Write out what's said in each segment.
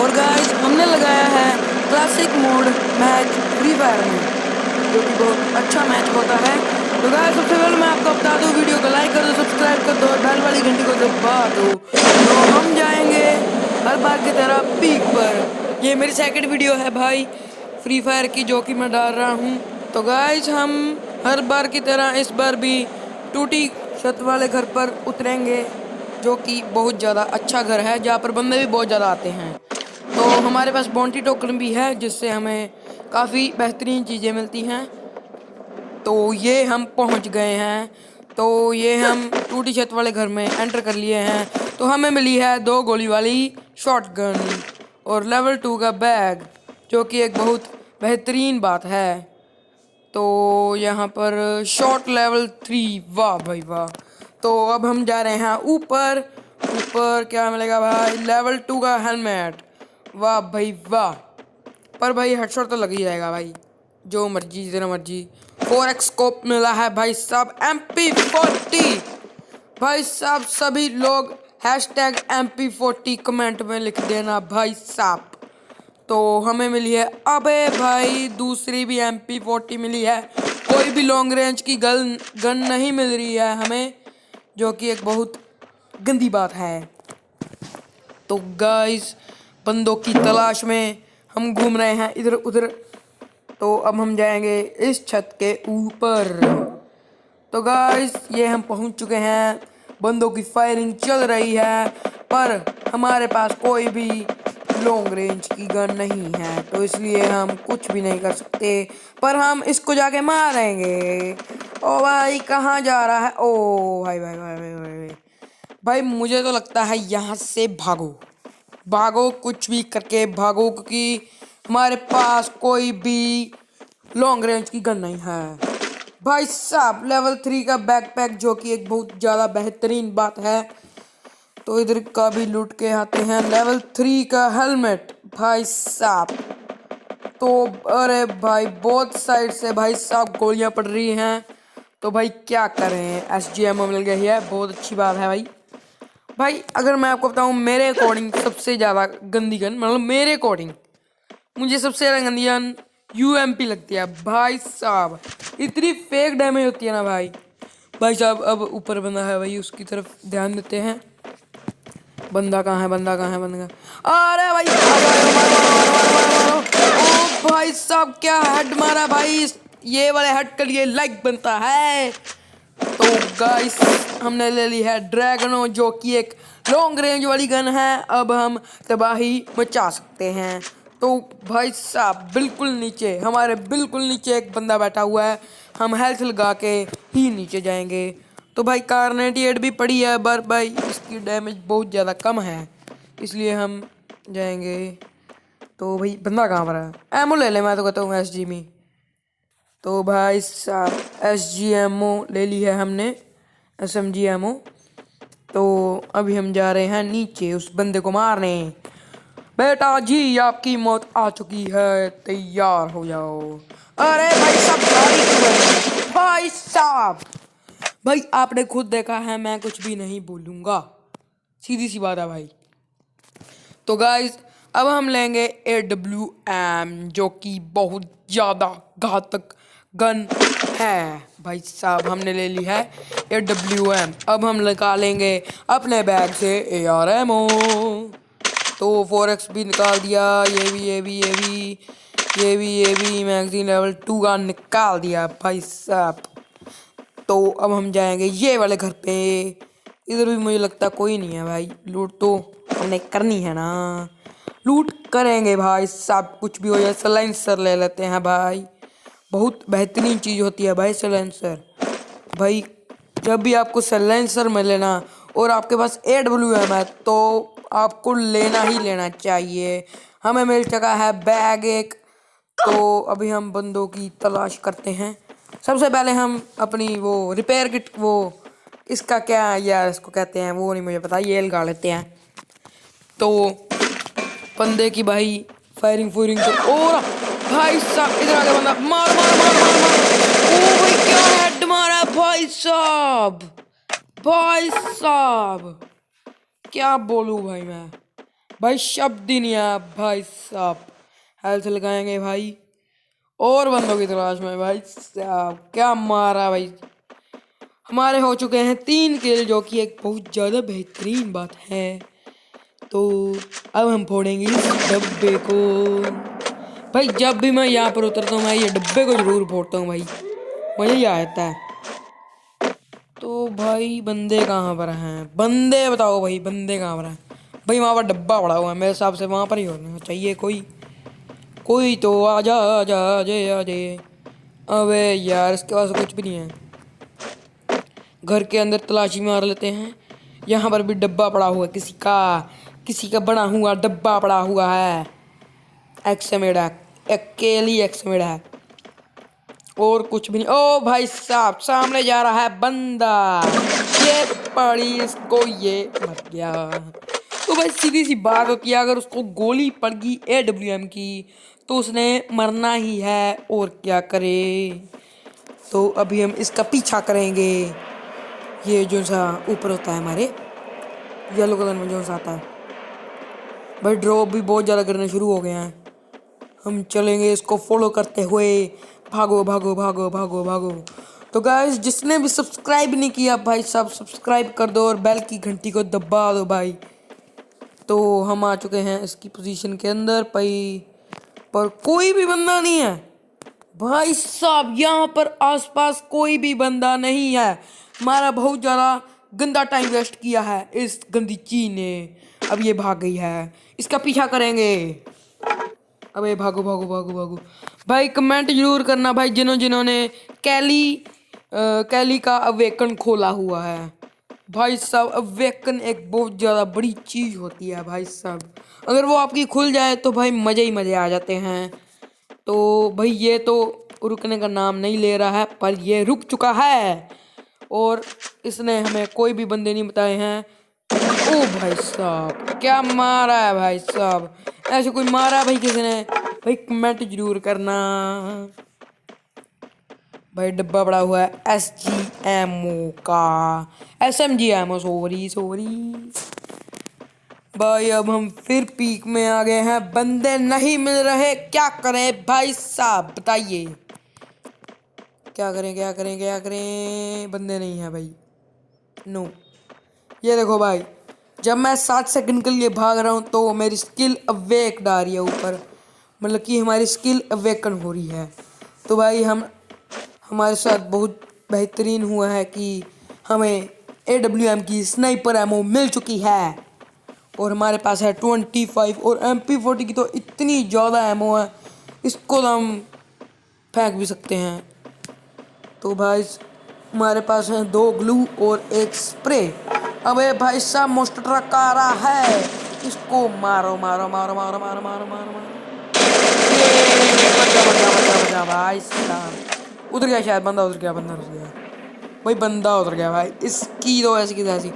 और गाइस हमने लगाया है classic mode match free fire में, जो कि बहुत अच्छा मैच होता है। तो गाइस सबसे पहले मैं आपको बता दूं, वीडियो को लाइक कर दो, सब्सक्राइब कर दो और बेल वाली घंटी को दबा दो। तो हम जाएंगे हर बार की तरह पीक पर। ये मेरी सेकंड वीडियो है भाई फ्री फायर की, जो कि मैं डाल रहा हूँ। तो गाइस हम हर बार की तरह इस बार भी टूटी छत वाले घर पर उतरेंगे, जो कि बहुत ज़्यादा अच्छा घर है जहाँ पर बंदे भी बहुत ज़्यादा आते हैं। तो हमारे पास बाउंटी टोकन भी है, जिससे हमें काफ़ी बेहतरीन चीज़ें मिलती हैं। तो ये हम पहुंच गए हैं। तो ये हम टूटी छत वाले घर में एंटर कर लिए हैं। तो हमें मिली है 2 गोली वाली शॉटगन और लेवल 2 का बैग, जो कि एक बहुत बेहतरीन बात है। तो यहाँ पर शॉट लेवल 3, वाह भाई वाह। तो अब हम जा रहे हैं ऊपर। ऊपर क्या मिलेगा भाई? लेवल 2 का हेलमेट, वाह भाई वाह। पर भाई हेडशॉट तो लग ही जाएगा भाई, जो मर्जी जितना मर्जी। 4x स्कोप मिला है भाई साहब, MP40। भाई साहब सभी लोग हैशटैग MP40 कमेंट में लिख देना भाई साहब। तो हमें मिली है, अबे भाई दूसरी भी MP40 मिली है। कोई भी लॉन्ग रेंज की गन नहीं मिल रही है हमें, जो कि एक बहुत गंदी बात है। तो गाइस बंदों की तलाश में हम घूम रहे हैं इधर उधर। तो अब हम जाएंगे इस छत के ऊपर। तो गाइस ये हम पहुंच चुके हैं। बंदों की फायरिंग चल रही है, पर हमारे पास कोई भी लॉन्ग रेंज की गन नहीं है, तो इसलिए हम कुछ भी नहीं कर सकते। पर हम इसको जाके मारेंगे। ओ भाई कहाँ जा रहा है? ओ भाई भाई भाई भाई भाई भाई, भाई मुझे तो लगता है यहाँ से भागो भागो, कुछ भी करके भागो, क्योंकि हमारे पास कोई भी लॉन्ग रेंज की गन नहीं है। भाई साहब लेवल 3 का बैकपैक, जो कि एक बहुत ज़्यादा बेहतरीन बात है। तो इधर का भी लूट के आते हैं। लेवल 3 का हेलमेट भाई साहब। तो अरे भाई बहुत साइड से भाई साहब गोलियां पड़ रही हैं। तो भाई क्या करें, SGMO मिल गई है, बहुत अच्छी बात है भाई। भाई अगर मैं आपको बताऊं, मेरे अकॉर्डिंग सबसे ज़्यादा गंदी गन, मतलब मेरे अकॉर्डिंग मुझे सबसे ज़्यादा गंदी गन UMP लगती है भाई साहब। इतनी फेक डैमेज होती है ना भाई। भाई साहब अब ऊपर बंदा है भाई, उसकी तरफ ध्यान देते हैं। बंदा कहाँ है? बंदा कहाँ है? बंदा कहाँ? अरे भाई मारो मारो मारो मारो मारो मारो। ओ भाई साहब क्या हेड मारा भाई। ये वाले हेड के लिए लाइक बनता है। तो गाइस हमने ले ली है ड्रैगनो, जो कि एक लॉन्ग रेंज वाली गन है। अब हम तबाही मचा सकते हैं। तो भाई साहब बिल्कुल नीचे, हमारे बिल्कुल नीचे एक बंदा बैठा हुआ है। हम हेल्थ लगा के ही नीचे जाएंगे। तो भाई कार 98 भी पड़ी है, पर भाई इसकी डैमेज बहुत ज़्यादा कम है, इसलिए हम जाएंगे। तो भाई बंदा कहाँ पर है? एमओ ले ले, मैं तो कहता हूँ SG में। तो भाई साहब SGMO ले ली है हमने, SMGMO। तो अभी हम जा रहे हैं नीचे उस बंदे को मारने। बेटा जी आपकी मौत आ चुकी है, तैयार हो जाओ। अरे भाई साहब गाड़ी क्यों बनी? भाई साहब भाई आपने खुद देखा है, मैं कुछ भी नहीं बोलूँगा, सीधी सी बात है भाई। तो गाइस अब हम लेंगे AWM, जो कि बहुत ज़्यादा घातक गन है। भाई साहब हमने ले ली है AWM। अब हम निकालेंगे अपने बैग से ARMO। तो 4x भी निकाल दिया, ये भी मैगजीन लेवल 2 का निकाल दिया भाई साहब। तो अब हम जाएंगे ये वाले घर पे। इधर भी मुझे लगता कोई नहीं है भाई। लूट तो हमने करनी है ना, लूट करेंगे भाई साहब, कुछ भी हो जाए। सलाइंसर ले लेते हैं भाई, बहुत बेहतरीन चीज़ होती है भाई सलाइंसर। भाई जब भी आपको सलाइंसर मिले ना और आपके पास AWM है, तो आपको लेना ही लेना चाहिए। हमें मिल चुका है बैग एक। तो अभी हम बंदों की तलाश करते हैं। सबसे पहले हम अपनी वो रिपेयर किट, वो इसका क्या यार इसको कहते हैं, वो नहीं मुझे पता, ये लगा लेते हैं। तो बंदे की भाई फायरिंग फूरिंग तो और भाई साहब इधर आगे बंदा, मार मार मार मार मार। ओ भाई क्या हेड मारा भाई साहब। भाई साहब क्या बोलूं भाई मैं। भाई शब्द ही नहीं आया भाई साहब। हेल्थ लगाएंगे भाई और बंदों की तलाश में भाई साहब। क्या मारा भाई। हमारे हो चुके हैं 3 किल, जो कि एक बहुत ज़्यादा बेहतरीन बात है। तो अब हम फोड़ेंगे इस डब्बे को। भाई जब भी मैं यहाँ पर उतरता हूँ मैं ये डब्बे को जरूर फोड़ता हूँ भाई, मज़ा ही आता है। तो भाई बंदे कहाँ पर हैं? बंदे बताओ भाई, बंदे कहाँ पर हैं? भाई वहाँ पर डब्बा पड़ा हुआ है, मेरे हिसाब से वहाँ पर ही होना चाहिए। कोई कोई तो आजा आजा आजे आजे। अबे यार इसके पास कुछ भी नहीं है। घर के अंदर तलाशी मार लेते हैं। यहाँ पर भी डब्बा पड़ा हुआ है, किसी का बना हुआ डब्बा पड़ा हुआ है। एक्समेड है, अकेली एक्समेड है और कुछ भी नहीं। ओ भाई साहब सामने जा रहा है बंदा, ये पड़ी इसको, ये मर गया। तो भाई सीधी सी बात होती है, अगर उसको गोली पड़ गई AWM की तो उसने मरना ही है, और क्या करे। तो अभी हम इसका पीछा करेंगे। ये जो सा ऊपर होता है हमारे येलो कलर में जो सा आता है भाई, ड्रॉप भी बहुत ज़्यादा करने शुरू हो गए हैं। हम चलेंगे इसको फॉलो करते हुए। भागो भागो भागो भागो भागो। तो गाइस जिसने भी सब्सक्राइब नहीं किया भाई साहब सब्सक्राइब कर दो और बेल की घंटी को दबा दो भाई। तो हम आ चुके हैं इसकी पोजीशन के अंदर पर कोई भी बंदा नहीं है भाई साहब। यहाँ पर आसपास कोई भी बंदा नहीं है। हमारा बहुत ज़्यादा गंदा टाइम वेस्ट किया है इस गंदी चीज ने। अब ये भाग गई है, इसका पीछा करेंगे। अबे भागो भागो भागो भागो भाई। कमेंट जरूर करना भाई जिन्होंने कैली का अवेकन खोला हुआ है। भाई साहब अवेकन एक बहुत ज़्यादा बड़ी चीज़ होती है भाई साहब। अगर वो आपकी खुल जाए तो भाई मज़े ही मज़े आ जाते हैं। तो भाई ये तो रुकने का नाम नहीं ले रहा है, पर ये रुक चुका है और इसने हमें कोई भी बंदे नहीं बताए हैं। ओ भाई साहब क्या मारा है भाई साहब, ऐसे कोई मारा भाई किसी ने? भाई कमेंट जरूर करना। भाई डब्बा पड़ा हुआ है SG का, SMG एमओ, सॉरी। भाई अब हम फिर पीक में आ गए हैं, बंदे नहीं मिल रहे, क्या करें भाई साहब बताइए। क्या करें, बंदे नहीं है भाई। नो ये देखो भाई, जब मैं 7 सेकंड के लिए भाग रहा हूँ तो मेरी स्किल अवेक आ रही है ऊपर, मतलब कि हमारी स्किल अवेकन हो रही है। तो भाई हमारे साथ बहुत बेहतरीन हुआ है कि हमें AWM की स्नाइपर एमो मिल चुकी है और हमारे पास है 25 और MP40 की तो इतनी ज़्यादा एमो है, इसको तो हम फेंक भी सकते हैं। तो भाई हमारे पास है 2 ग्लू और 1 स्प्रे। अबे भाई साहब मोस्टर ट्रक आ रहा है, इसको मारो मारो मारो मारो मारो मारो मारो मारो। बचा भाई साहब। उतर गया शायद, बंदा उतर गया भाई, बंदा उतर गया भाई। इसकी तो ऐसी की तैसी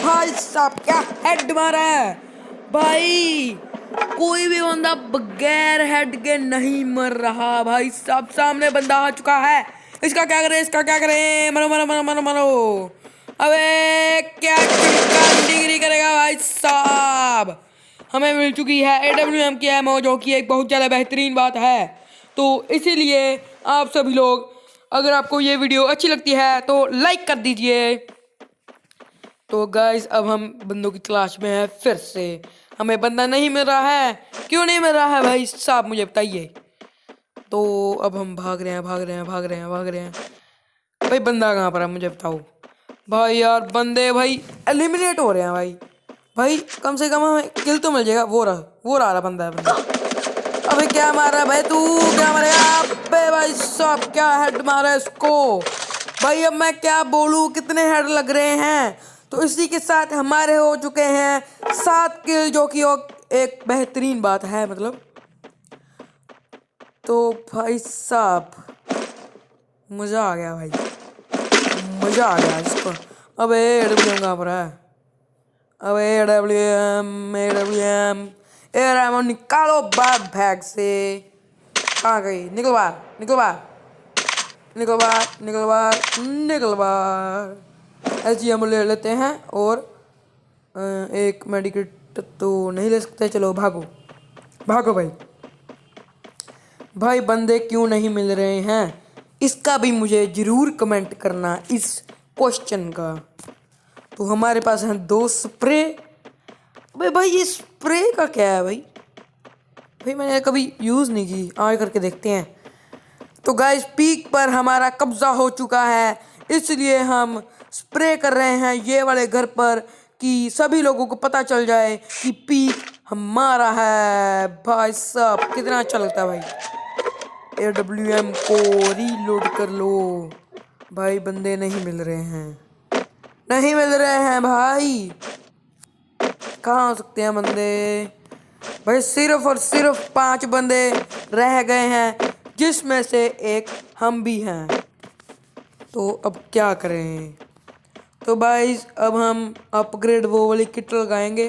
भाई साहब, क्या हेड मारा है भाई। कोई भी बंदा बगैर हेड के नहीं मर रहा भाई साहब। सामने बंदा आ चुका है, इसका क्या करें, मरो मरो मरो मरो मरो। अबे क्या डिग्री करेगा भाई साहब। हमें मिल चुकी है AWM की एमओ, जो कि एक बहुत ज़्यादा बेहतरीन बात है। तो इसीलिए आप सभी लोग, अगर आपको ये वीडियो अच्छी लगती है तो लाइक कर दीजिए। तो गाइस अब हम बंदों की तलाश में है फिर से। हमें बंदा नहीं मिल रहा है, क्यों नहीं मिल रहा है भाई साहब मुझे बताइए। तो अब हम भाग रहे हैं भाई। बंदा कहाँ पर है मुझे बताओ भाई। यार बंदे भाई एलिमिनेट हो रहे हैं भाई कम से कम हमें किल तो मिल जाएगा। वो रहा बंदा है बंदा। अबे क्या मार रहा है भाई तू, क्या मारेगा? अबे भाई साहब क्या हेड मारा है इसको भाई। अब मैं क्या बोलूँ, कितने हेड लग रहे हैं। तो इसी के साथ हमारे हो चुके हैं 7 किल, जो कि एक बेहतरीन बात है मतलब। तो भाई साहब मज़ा आ गया भाई, मज़ा आ गया इसको। अबे AWM कहाँ पर है? अबे AWM निकालो बाहर बैग से। कहाँ गई? निकल बाहर। SG हम ले लेते हैं और एक मेडिकेट तो नहीं ले सकते, चलो भागो भागो भाई। भाई बंदे क्यों नहीं मिल रहे हैं, इसका भी मुझे ज़रूर कमेंट करना इस क्वेश्चन का। तो हमारे पास हैं 2 स्प्रे। अबे भाई ये स्प्रे का क्या है भाई? भाई मैंने कभी यूज़ नहीं की, आगे करके देखते हैं। तो गाइस पीक पर हमारा कब्जा हो चुका है, इसलिए हम स्प्रे कर रहे हैं ये वाले घर पर कि सभी लोगों को पता चल जाए कि पीक हमारा है। भाई साहब कितना अच्छा लगता है भाई। AWM को रीलोड कर लो। भाई बंदे नहीं मिल रहे हैं, नहीं मिल रहे हैं भाई। कहाँ हो सकते हैं बंदे? भाई सिर्फ और सिर्फ 5 बंदे रह गए हैं, जिसमें से एक हम भी हैं। तो अब क्या करें? तो भाई अब हम अपग्रेड वो वाली किट लगाएंगे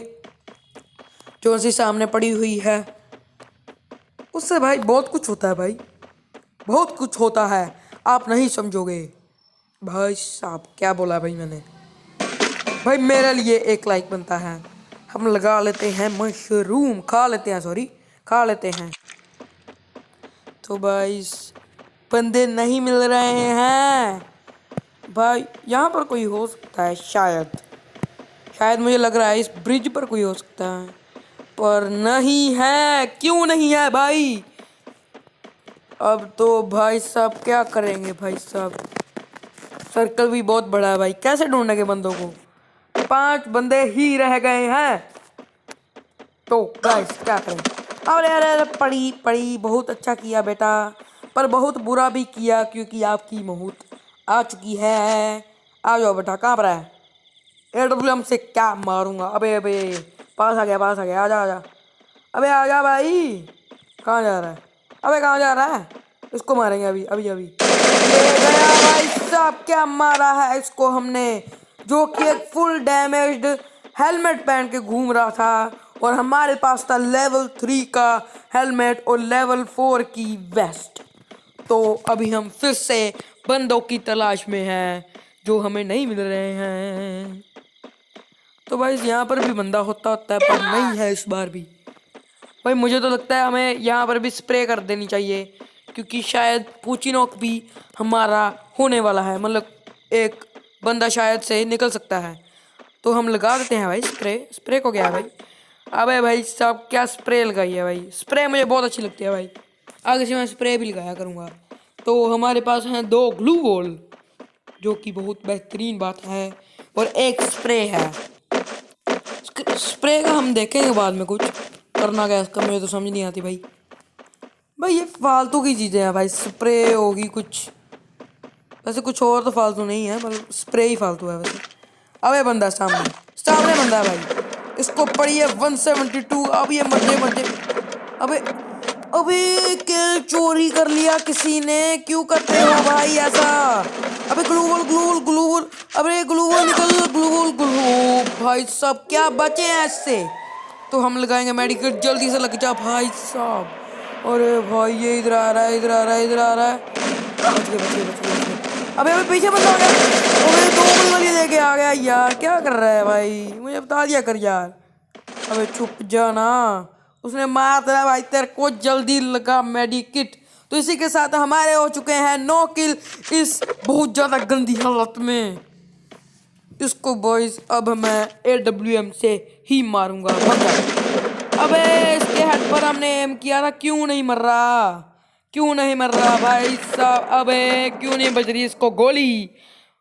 जो उसी सामने पड़ी हुई है। उससे भाई बहुत कुछ होता है भाई, बहुत कुछ होता है, आप नहीं समझोगे। भाई साहब क्या बोला भाई मैंने? भाई मेरे लिए 1 लाइक बनता है। हम लगा लेते हैं मशरूम, खा लेते हैं, सॉरी खा लेते हैं। तो भाई बंदे नहीं मिल रहे हैं भाई। यहाँ पर कोई हो सकता है शायद, शायद मुझे लग रहा है इस ब्रिज पर कोई हो सकता है, पर नहीं है। क्यों नहीं है भाई? अब तो भाई साहब क्या करेंगे भाई साहब? सर्कल भी बहुत बड़ा है भाई, कैसे ढूंढेंगे बंदों को? 5 बंदे ही रह गए हैं। तो गाइस क्या करें? अरे अरे पड़ी पड़ी, बहुत अच्छा किया बेटा, पर बहुत बुरा भी किया क्योंकि आपकी मौत आ चुकी है। आ जाओ बेटा, कहाँ पर है? AWM से क्या मारूंगा? अबे अबे पास आ गया, पास आ गया, आजा आजा। अबे आजा भाई, कहाँ जा रहा है? अबे कहाँ जा रहा है? इसको मारेंगे अभी अभी अभी। ये गया भाई साहब, क्या मारा है इसको हमने, जो कि एक फुल डैमेज्ड हेलमेट पहन के घूम रहा था, और हमारे पास था लेवल 3 का हेलमेट और लेवल 4 की वेस्ट। तो अभी हम फिर से बंदों की तलाश में हैं जो हमें नहीं मिल रहे हैं। तो भाई यहाँ पर भी बंदा होता है पर नहीं है इस बार भी। भाई मुझे तो लगता है हमें यहाँ पर भी स्प्रे कर देनी चाहिए, क्योंकि शायद पूचिनोक भी हमारा होने वाला है, मतलब एक बंदा शायद से निकल सकता है। तो हम लगा देते हैं भाई स्प्रे। स्प्रे को क्या है भाई? अबे भाई साहब क्या स्प्रे लगाई है भाई? स्प्रे मुझे बहुत अच्छी लगती है भाई, आगे से मैं स्प्रे भी लगाया करूँगा। तो हमारे पास हैं 2 ग्लू वॉल, जो कि बहुत बेहतरीन बात है, और 1 स्प्रे है। स्प्रे का हम देखेंगे बाद में, कुछ करना क्या इसका मुझे तो समझ नहीं आती भाई। भाई ये फालतू की चीज़ें हैं भाई, स्प्रे होगी कुछ, वैसे कुछ और तो फालतू नहीं है, मतलब स्प्रे ही फालतू है वैसे। अबे बंदा सामने सामने बंदा है भाई, इसको पड़ी है 172। अब ये मजे। अबे अबे किल चोरी कर लिया किसी ने, क्यों करते हो भाई ऐसा? अबे ग्लूवल, अबे ग्लूवल निकल, ग्लूवल भाई साहब क्या बचे हैं इससे? तो हम लगाएंगे मेडिकेट, जल्दी से लग जा भाई साहब। अरे भाई ये इधर आ रहा है, इधर आ रहा है, इधर आ रहा है। बच गए। अबे अबे पीछे बंदा आ गया, अबे 2 गोली वाली लेके आ गया यार, क्या कर रहा है भाई? मुझे बता दिया कर यार। अबे चुप जाना, उसने मार दिया भाई तेरे को, जल्दी लगा मेडिकिट। तो इसी के साथ हमारे हो चुके हैं 9 किल इस बहुत ज़्यादा गंदी हालत में। इसको बॉयज अब मैं AWM से ही मारूंगा। अबे इसके हेड पर हमने एम किया था, क्यों नहीं मर रहा? क्यों नहीं मर रहा भाई साहब? अबे क्यों नहीं बज रही इसको गोली?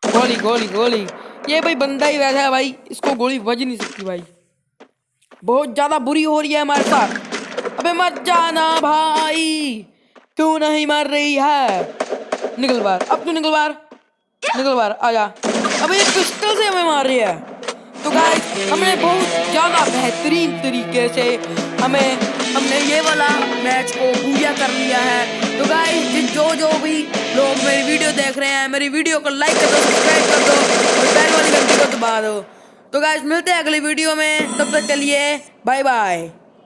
गोली। ये भाई बंदा ही वैसा है भाई, इसको गोली बज नहीं सकती भाई, बहुत ज्यादा बुरी हो रही है हमारे साथ। अबे मत जाना भाई, क्यों नहीं मर रही है? निकल बाहर, अब क्यों निकल बाहर आजा। अबे ये पिस्टल से हमें मार रही है। तो गाइस हमने बहुत ज़्यादा बेहतरीन तरीके से हमने ये वाला मैच को पूरा कर लिया है। तो गाइस जो भी लोग मेरी वीडियो देख रहे हैं, मेरी वीडियो को लाइक कर दो, सब्सक्राइब कर दो और बेल वाली घंटी को दबा दो। तो गाइस मिलते हैं अगली वीडियो में, तब तक के लिए बाय बाय।